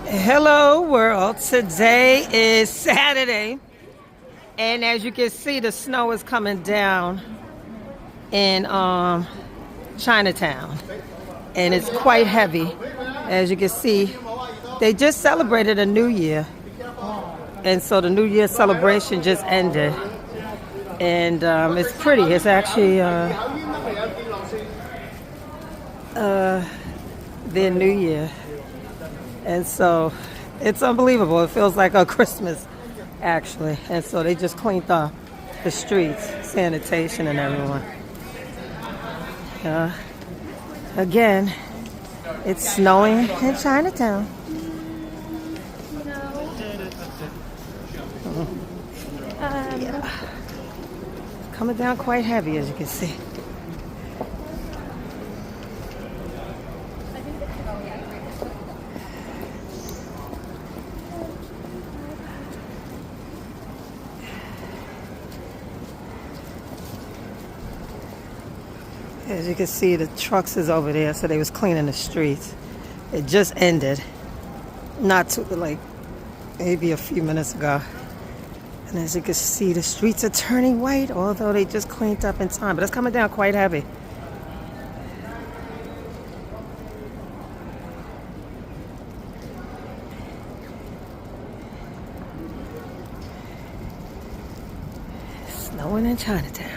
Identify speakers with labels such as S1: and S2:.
S1: Hello world, today is Saturday, and as you can see, the snow is coming down in Chinatown, and it's quite heavy. As you can see, they just celebrated a new year, and so the new year celebration just ended, and it's pretty. It's actually their new year. And so it's unbelievable. It feels like a Christmas, actually. And so they just cleaned up the streets, sanitation and everyone. Again, it's snowing in Chinatown. Yeah. It's coming down quite heavy, as you can see. As you can see, the trucks is over there, so they was cleaning the streets. It just ended, not too, like maybe a few minutes ago. And as you can see, the streets are turning white, although they just cleaned up in time. But it's coming down quite heavy. Snowing in Chinatown.